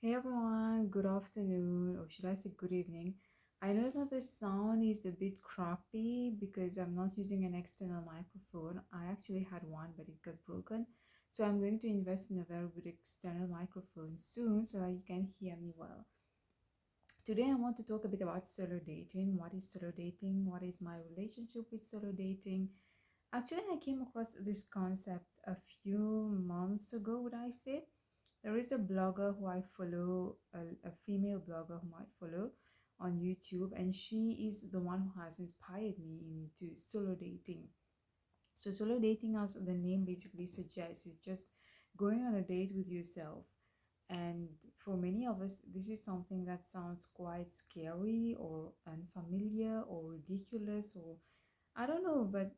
Hey everyone, good afternoon, or should I say good evening? I know that the sound is a bit crappy because I'm not using an external microphone. I actually had one, but it got broken. So I'm going to invest in a very good external microphone soon so that you can hear me well. Today I want to talk a bit about solo dating. What is solo dating? What is my relationship with solo dating? Actually, I came across this concept a few months ago, would I say? There is a blogger who I follow, a female blogger whom I follow on YouTube, and she is the one who has inspired me into solo dating. So, solo dating, as the name basically suggests, is just going on a date with yourself. And for many of us, this is something that sounds quite scary or unfamiliar or ridiculous, or I don't know, but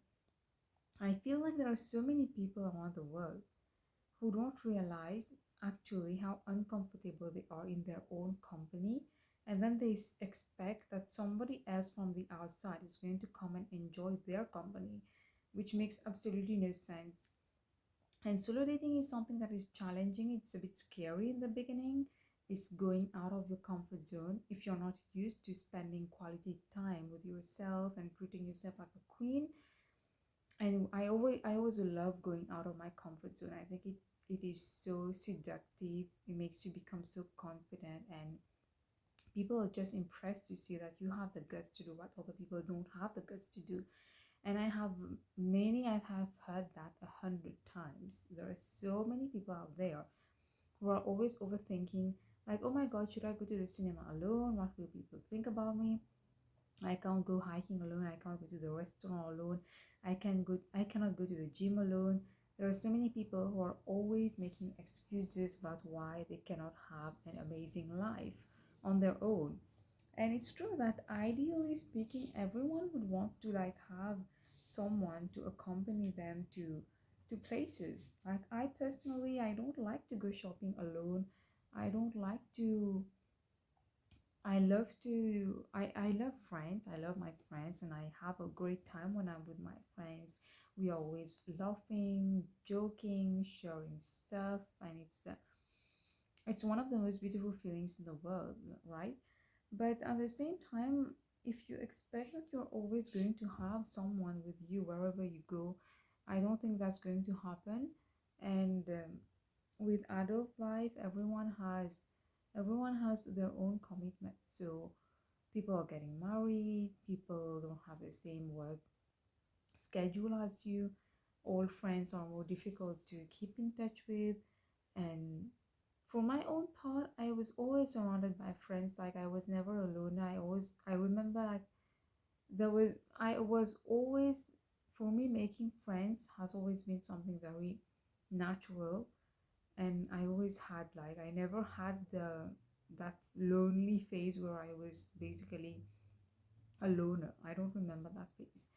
I feel like there are so many people around the world who don't realize actually how uncomfortable they are in their own company, and then they expect that somebody else from the outside is going to come and enjoy their company, which makes absolutely no sense. And solo dating is something that is challenging. It's a bit scary in the beginning. It's going out of your comfort zone if you're not used to spending quality time with yourself and treating yourself like a queen. And I always love going out of my comfort zone. I think it is so seductive. It makes you become so confident, and people are just impressed to see that you have the guts to do what other people don't have the guts to do. And I have heard that 100 times. There are so many people out there who are always overthinking, like, oh my god, should I go to the cinema alone? What will people think about me? I can't go hiking alone. I can't go to the restaurant alone. I cannot go to the gym alone. There are so many people who are always making excuses about why they cannot have an amazing life on their own. And it's true that ideally speaking, everyone would want to like have someone to accompany them to places. Like I personally, I don't like to go shopping alone. I don't like to I love friends. I love my friends and I have a great time when I'm with my friends. We are always laughing, joking, sharing stuff, and it's one of the most beautiful feelings in the world, right? But at the same time, if you expect that you're always going to have someone with you wherever you go, I don't think that's going to happen. And with adult life, everyone has their own commitment. So people are getting married, people don't have the same work schedule as you, old friends are more difficult to keep in touch with. And for my own part, I was always surrounded by friends. Like I was never alone. I remember like there was I was always, for me, making friends has always been something very natural. And I always had, like, I never had that lonely phase where I was basically a loner. I don't remember that phase.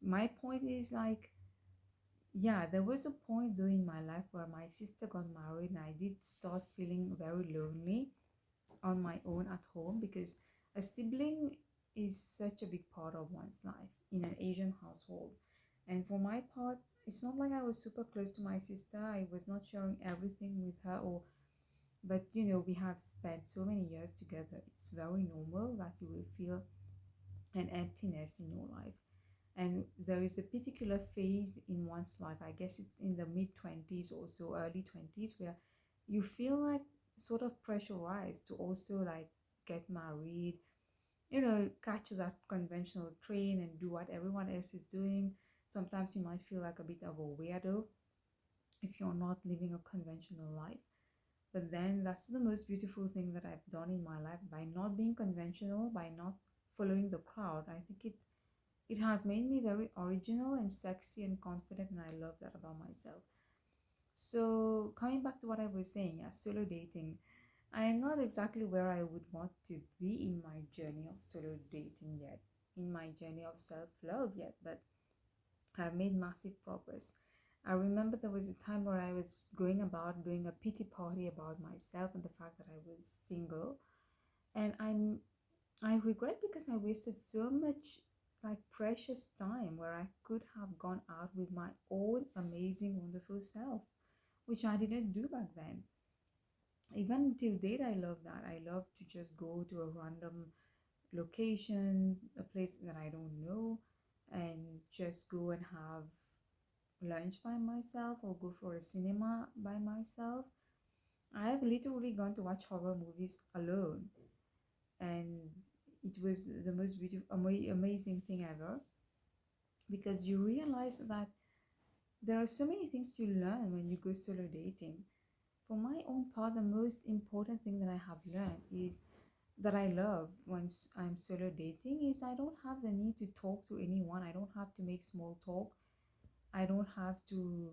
My point is like, yeah, there was a point though in my life where my sister got married and I did start feeling very lonely on my own at home, because a sibling is such a big part of one's life in an Asian household. And for my part, it's not like I was super close to my sister. I was not sharing everything with her, or but we have spent so many years together. It's very normal that you will feel an emptiness in your life. And there is a particular phase in one's life, I guess it's in the mid 20s or so early 20s, where you feel like sort of pressurized to also like get married, catch that conventional train and do what everyone else is doing. Sometimes you might feel like a bit of a weirdo if you're not living a conventional life. But then that's the most beautiful thing that I've done in my life, by not being conventional, by not following the crowd. I think it has made me very original and sexy and confident, and I love that about myself. So, coming back to what I was saying, yeah, solo dating. I am not exactly where I would want to be in my journey of solo dating yet, in my journey of self love yet, but I've made massive progress. I remember there was a time where I was going about doing a pity party about myself and the fact that I was single, and I regret because I wasted so much like precious time where I could have gone out with my own amazing, wonderful self, which I didn't do back then. Even till date, I love that. I love to just go to a random location, a place that I don't know, and just go and have lunch by myself or go for a cinema by myself. I have literally gone to watch horror movies alone, and it was the most beautiful, amazing thing ever, because you realize that there are so many things you learn when you go solo dating. For my own part, the most important thing that I have learned is that I love once I'm solo dating is I don't have the need to talk to anyone. I don't have to make small talk. I don't have to,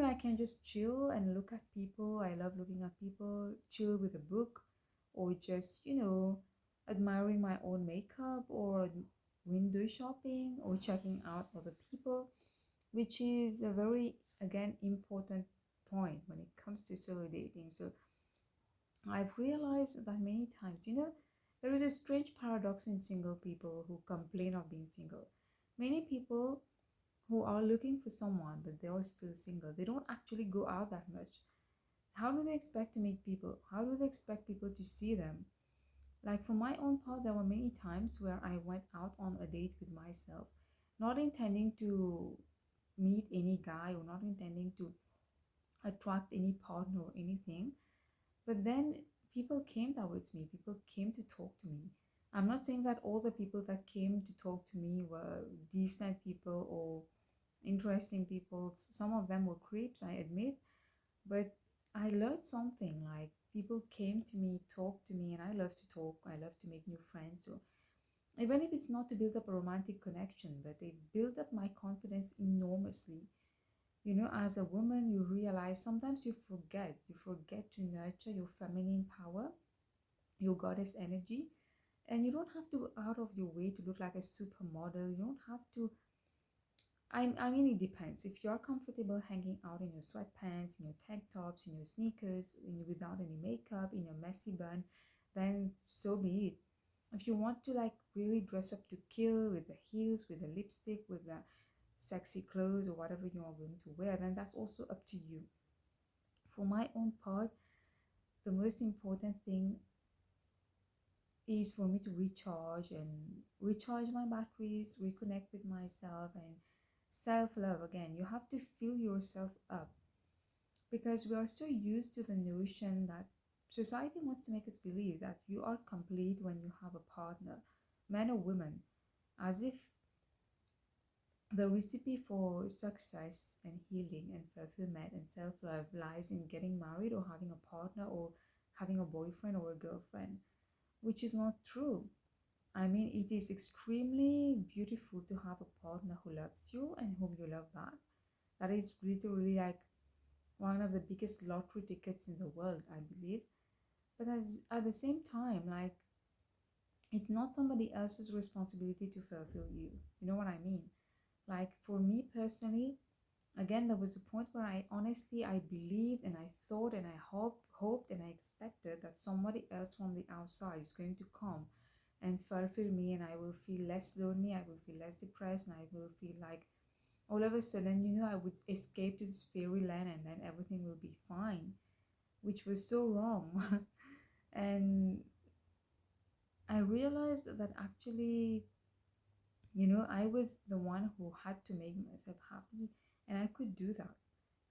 I can just chill and look at people. I love looking at people, chill with a book, or just, admiring my own makeup, or window shopping, or checking out other people, which is a very, again, important point when it comes to solo dating. So I've realized that many times, there is a strange paradox in single people who complain of being single. Many people who are looking for someone, but they are still single, they don't actually go out that much. How do they expect to meet people? How do they expect people to see them? Like for my own part, there were many times where I went out on a date with myself, not intending to meet any guy or not intending to attract any partner or anything. But then people came towards me, people came to talk to me. I'm not saying that all the people that came to talk to me were decent people or interesting people. Some of them were creeps, I admit, but I learned something. Like people came to me, talked to me, and I love to talk, I love to make new friends. So even if it's not to build up a romantic connection, but it built up my confidence enormously. As a woman, you realize sometimes you forget to nurture your feminine power, your goddess energy, and you don't have to go out of your way to look like a supermodel. You don't have to. I mean, it depends. If you're comfortable hanging out in your sweatpants, in your tank tops, in your sneakers, without any makeup, in your messy bun, then so be it. If you want to like really dress up to kill with the heels, with the lipstick, with the sexy clothes or whatever you are going to wear, then that's also up to you. For my own part, the most important thing is for me to recharge my batteries, reconnect with myself, and self love. Again, you have to fill yourself up, because we are so used to the notion that society wants to make us believe that you are complete when you have a partner, man or woman, as if the recipe for success and healing and fulfillment and self love lies in getting married or having a partner or having a boyfriend or a girlfriend, which is not true. I mean, it is extremely beautiful to have a partner who loves you and whom you love back. That is literally like one of the biggest lottery tickets in the world, I believe. But at the same time, like, it's not somebody else's responsibility to fulfill you. You know what I mean? Like, for me personally, again, there was a point where I believed and I thought and I hoped and I expected that somebody else from the outside is going to come and fulfill me, and I will feel less lonely, I will feel less depressed, and I will feel like all of a sudden, I would escape to this fairyland and then everything will be fine, which was so wrong. And I realized that actually, I was the one who had to make myself happy, and I could do that.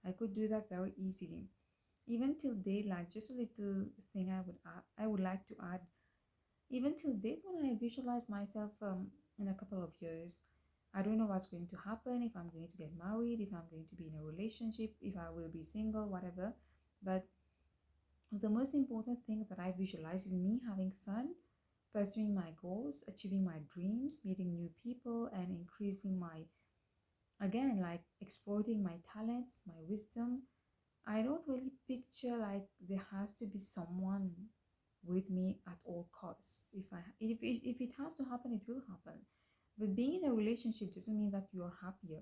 I could do that very easily. Even till date, like just a little thing I would like to add. Even till date, when I visualize myself in a couple of years, I don't know what's going to happen, if I'm going to get married, if I'm going to be in a relationship, if I will be single, whatever. But the most important thing that I visualize is me having fun, pursuing my goals, achieving my dreams, meeting new people, and increasing my, again, like exploiting my talents, my wisdom. I don't really picture like there has to be someone with me at all costs. If it has to happen, it will happen. But being in a relationship doesn't mean that you are happier.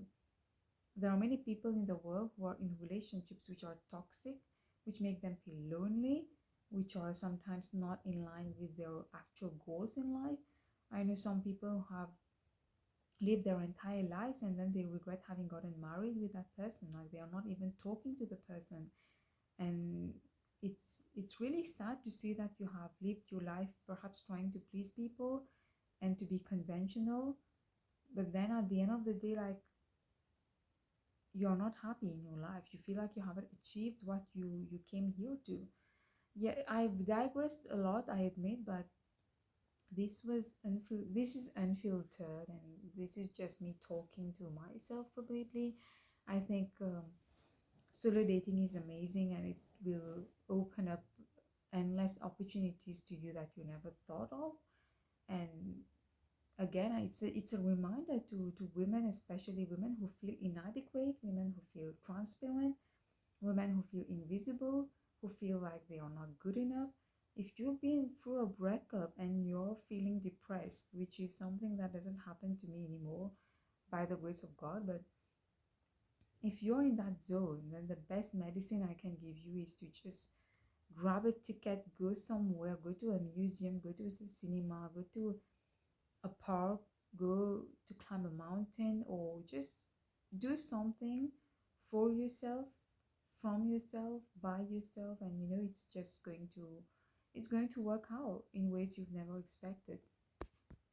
There are many people in the world who are in relationships which are toxic, which make them feel lonely, which are sometimes not in line with their actual goals in life. I know some people who have lived their entire lives and then they regret having gotten married with that person. Like they are not even talking to the person. And it's really sad to see that you have lived your life perhaps trying to please people and to be conventional, but then at the end of the day, like, you're not happy in your life. You feel like you haven't achieved what you came here to. Yeah, I've digressed a lot, I admit, but this is unfiltered, and this is just me talking to myself. Probably, I think solo dating is amazing, and it will open up endless opportunities to you that you never thought of. And again, it's a reminder to women, especially women who feel inadequate, women who feel transparent, women who feel invisible, who feel like they are not good enough. If you've been through a breakup and you're feeling depressed, which is something that doesn't happen to me anymore by the grace of God, but if you're in that zone, then the best medicine I can give you is to just grab a ticket, go somewhere, go to a museum, go to a cinema, go to a park, go to climb a mountain, or just do something for yourself, from yourself, by yourself, and it's just going to work out in ways you've never expected.